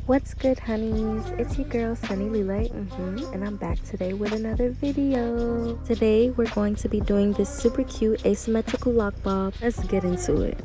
What's good, honeys? It's your girl Sunny Lila, and I'm back today with another video. Today we're going to be doing this super cute asymmetrical lock bob. Let's get into it.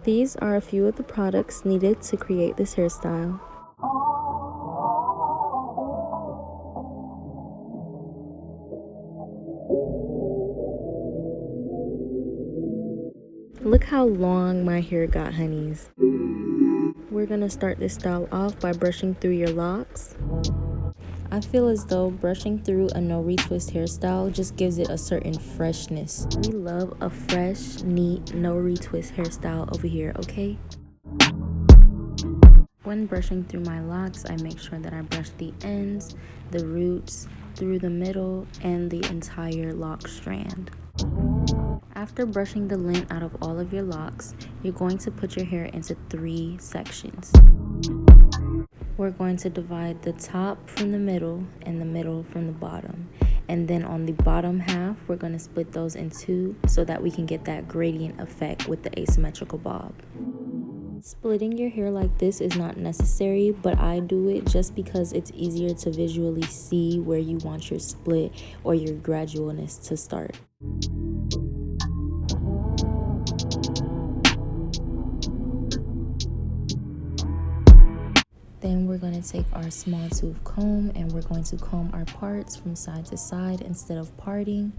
These are a few of the products needed to create this hairstyle. Look how long my hair got, honeys. We're gonna start this style off by brushing through your locks. I feel as though brushing through a no retwist hairstyle just gives it a certain freshness. We love a fresh, neat, no retwist hairstyle over here, okay? When brushing through my locks, I make sure that I brush the ends, the roots, through the middle, and the entire lock strand. After brushing the lint out of all of your locks, you're going to put your hair into 3 sections. We're going to divide the top from the middle and the middle from the bottom. And then on the bottom half, we're going to split those in 2 so that we can get that gradient effect with the asymmetrical bob. Splitting your hair like this is not necessary, but I do it just because it's easier to visually see where you want your split or your gradualness to start. Then we're going to take our small tooth comb and we're going to comb our parts from side to side instead of parting.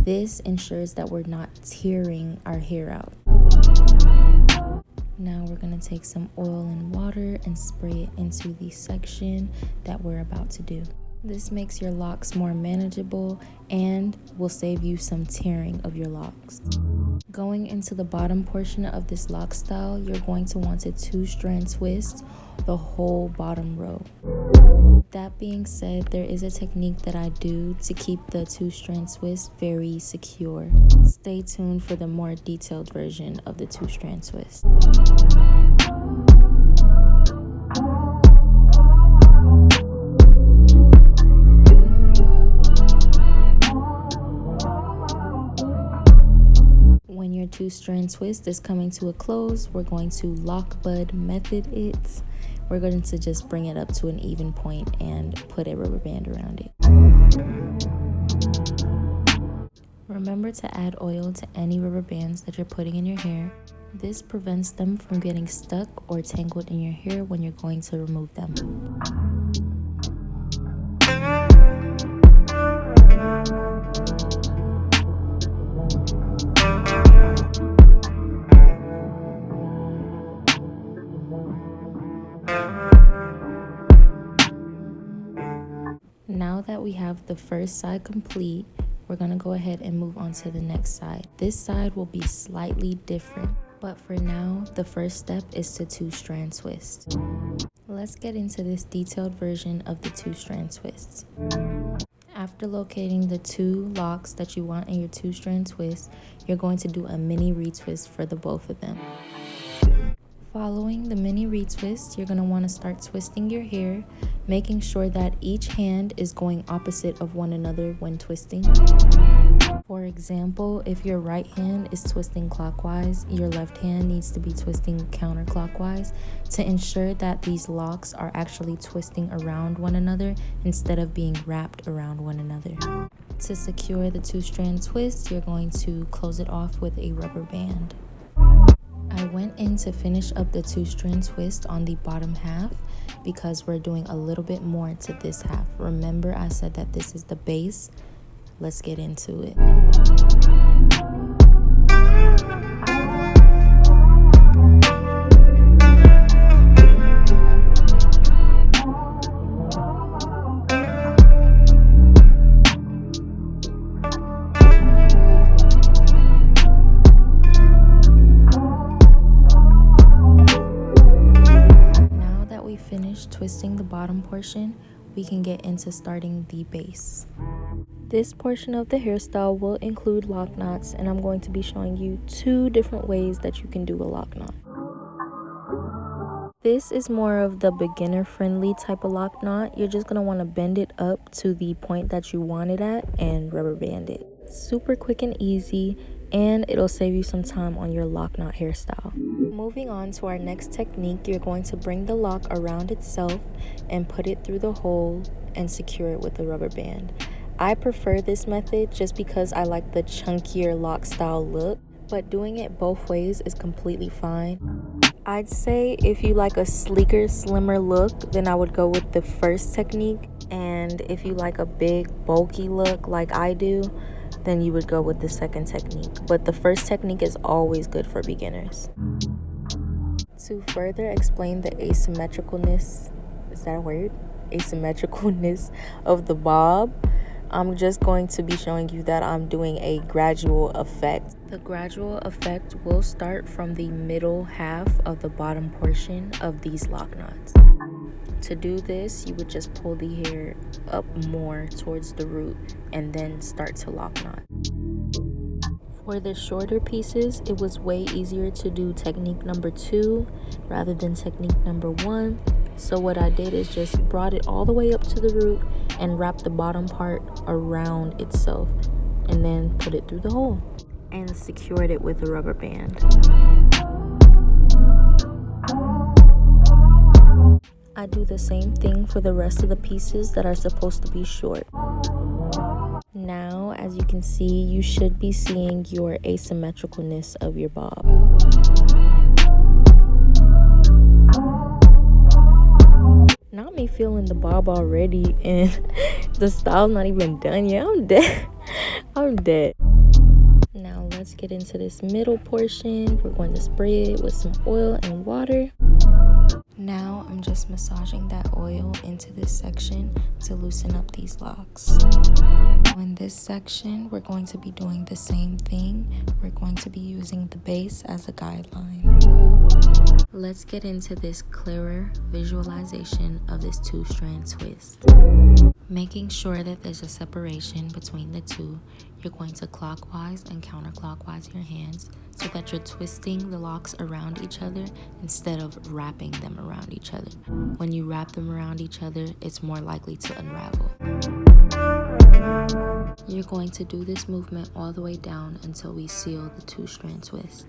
This ensures that we're not tearing our hair out. Now we're going to take some oil and water and spray it into the section that we're about to do. This makes your locks more manageable and will save you some tearing of your locks. Going into the bottom portion of this lock style, you're going to want to 2-strand twist the whole bottom row. That being said, there is a technique that I do to keep the 2-strand twist very secure. Stay tuned for the more detailed version of the 2-strand twist. When your 2-strand twist is coming to a close, we're going to lock bud method it. We're going to just bring it up to an even point and put a rubber band around it. Remember to add oil to any rubber bands that you're putting in your hair. This prevents them from getting stuck or tangled in your hair when you're going to remove them. Now that we have the first side complete, we're going to go ahead and move on to the next side. This side will be slightly different, but for now, the first step is to 2-strand twist. Let's get into this detailed version of the 2-strand twists. After locating the 2 locks that you want in your 2-strand twist, you're going to do a mini retwist for the both of them. Following the mini retwist, you're going to want to start twisting your hair, making sure that each hand is going opposite of one another when twisting. For example, if your right hand is twisting clockwise, your left hand needs to be twisting counterclockwise to ensure that these locks are actually twisting around one another instead of being wrapped around one another. To secure the 2-strand twist, you're going to close it off with a rubber band. I went in to finish up the 2-strand twist on the bottom half because we're doing a little bit more to this half. Remember, I said that this is the base. Let's get into it. Twisting the bottom portion, we can get into starting the base. This portion of the hairstyle will include lock knots, and I'm going to be showing you 2 different ways that you can do a lock knot. This is more of the beginner friendly type of lock knot. You're just going to want to bend it up to the point that you want it at and rubber band it. Super quick and easy, and it'll save you some time on your lock knot hairstyle. Moving on to our next technique, you're going to bring the lock around itself and put it through the hole and secure it with a rubber band. I prefer this method just because I like the chunkier lock style look, but doing it both ways is completely fine. I'd say if you like a sleeker, slimmer look, then I would go with the first technique, and if you like a big, bulky look like I do, then you would go with the second technique. But the first technique is always good for beginners. To further explain the asymmetricalness, is that a word? Asymmetricalness of the bob, I'm just going to be showing you that I'm doing a gradual effect. The gradual effect will start from the middle half of the bottom portion of these lock knots. To do this, you would just pull the hair up more towards the root and then start to lock knot. For the shorter pieces, it was way easier to do technique number 2 rather than technique number 1. So what I did is just brought it all the way up to the root and wrapped the bottom part around itself and then put it through the hole and secured it with a rubber band. I do the same thing for the rest of the pieces that are supposed to be short. Now, as you can see, you should be seeing your asymmetricalness of your bob. Not me feeling the bob already and the style's not even done yet. I'm dead. I'm dead. Now let's get into this middle portion. We're going to spray it with some oil and water. Now I'm just massaging that oil into this section to loosen up these locks. In this section, we're going to be doing the same thing. We're going to be using the base as a guideline. Let's get into this clearer visualization of this 2-strand twist. Making sure that there's a separation between the two, you're going to clockwise and counterclockwise your hands so that you're twisting the locks around each other instead of wrapping them around each other. When you wrap them around each other, it's more likely to unravel. You're going to do this movement all the way down until we seal the 2-strand twist.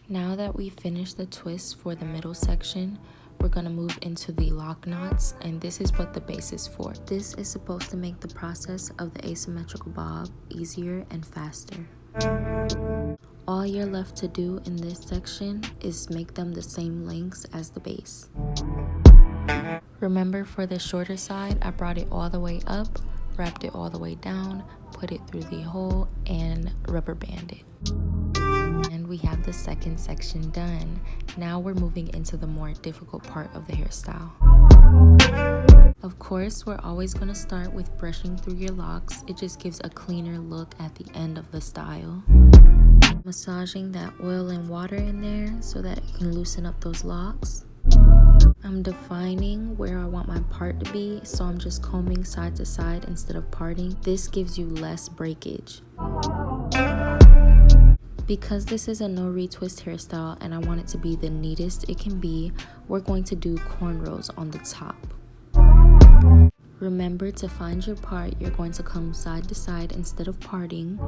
Now that we finished the twist for the middle section, we're going to move into the lock knots, and this is what the base is for. This is supposed to make the process of the asymmetrical bob easier and faster. All you're left to do in this section is make them the same lengths as the base. Remember, for the shorter side, I brought it all the way up, wrapped it all the way down, put it through the hole, and rubber band it. And we have the second section done. Now we're moving into the more difficult part of the hairstyle. Of course, we're always going to start with brushing through your locks. It just gives a cleaner look at the end of the style. Massaging that oil and water in there so that it can loosen up those locks. I'm defining where I want my part to be, so I'm just combing side to side instead of parting. This gives you less breakage. Because this is a no retwist hairstyle and I want it to be the neatest it can be, we're going to do cornrows on the top. Remember, to find your part, you're going to come side to side instead of parting.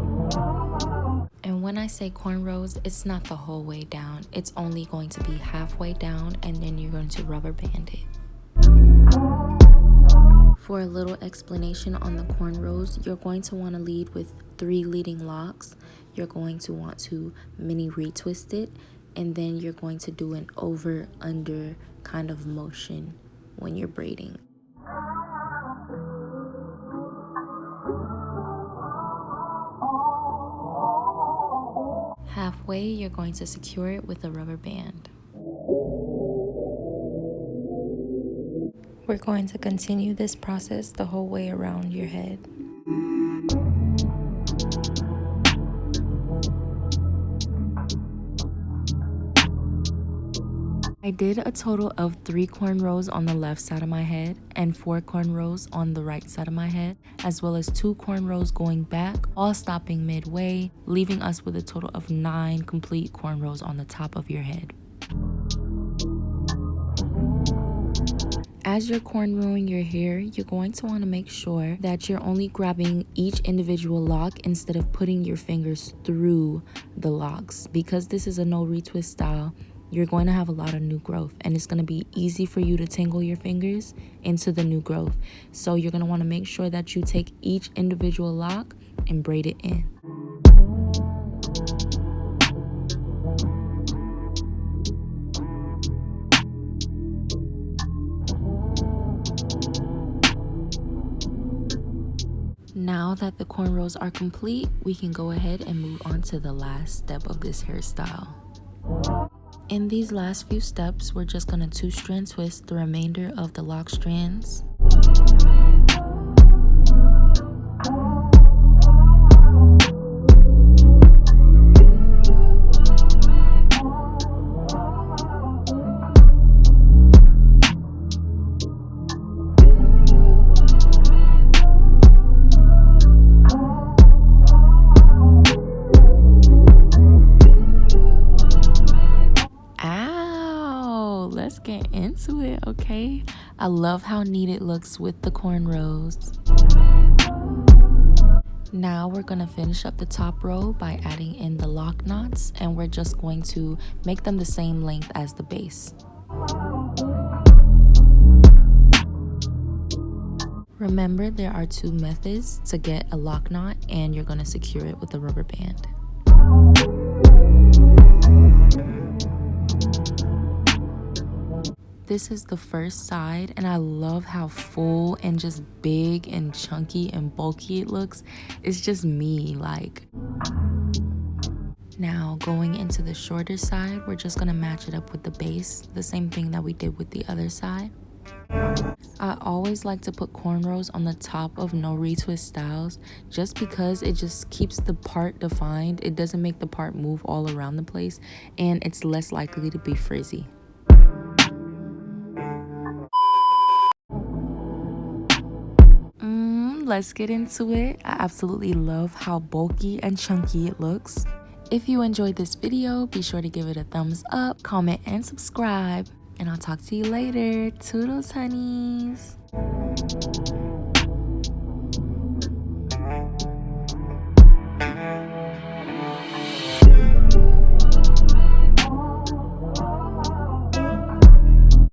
And when I say cornrows, it's not the whole way down. It's only going to be halfway down, and then you're going to rubber band it. For a little explanation on the cornrows, you're going to want to lead with 3 leading locks. You're going to want to mini retwist it, and then you're going to do an over-under kind of motion when you're braiding. Halfway, you're going to secure it with a rubber band. We're going to continue this process the whole way around your head. I I did a total of 3 cornrows on the left side of my head and 4 cornrows on the right side of my head, as well as 2 cornrows going back, all stopping midway, leaving us with a total of 9 complete cornrows on the top of your head. As you're cornrowing your hair, you're going to want to make sure that you're only grabbing each individual lock instead of putting your fingers through the locks. Because this is a no retwist style, you're going to have a lot of new growth, and it's going to be easy for you to tangle your fingers into the new growth. So you're going to want to make sure that you take each individual lock and braid it in. Now that the cornrows are complete, we can go ahead and move on to the last step of this hairstyle. In these last few steps, we're just going to 2-strand twist the remainder of the lock strands. Let's get into it, okay? I love how neat it looks with the cornrows. Now we're gonna finish up the top row by adding in the lock knots, and we're just going to make them the same length as the base. Remember, there are 2 methods to get a lock knot, and you're gonna secure it with a rubber band. This is the first side, and I love how full and just big and chunky and bulky it looks. It's just me, like. Now going into the shorter side, we're just gonna match it up with the base, the same thing that we did with the other side. I always like to put cornrows on the top of no retwist styles just because it just keeps the part defined. It doesn't make the part move all around the place, and it's less likely to be frizzy. Let's get into it. I absolutely love how bulky and chunky it looks. If you enjoyed this video, be sure to give it a thumbs up, comment, and subscribe. And I'll talk to you later. Toodles, honeys.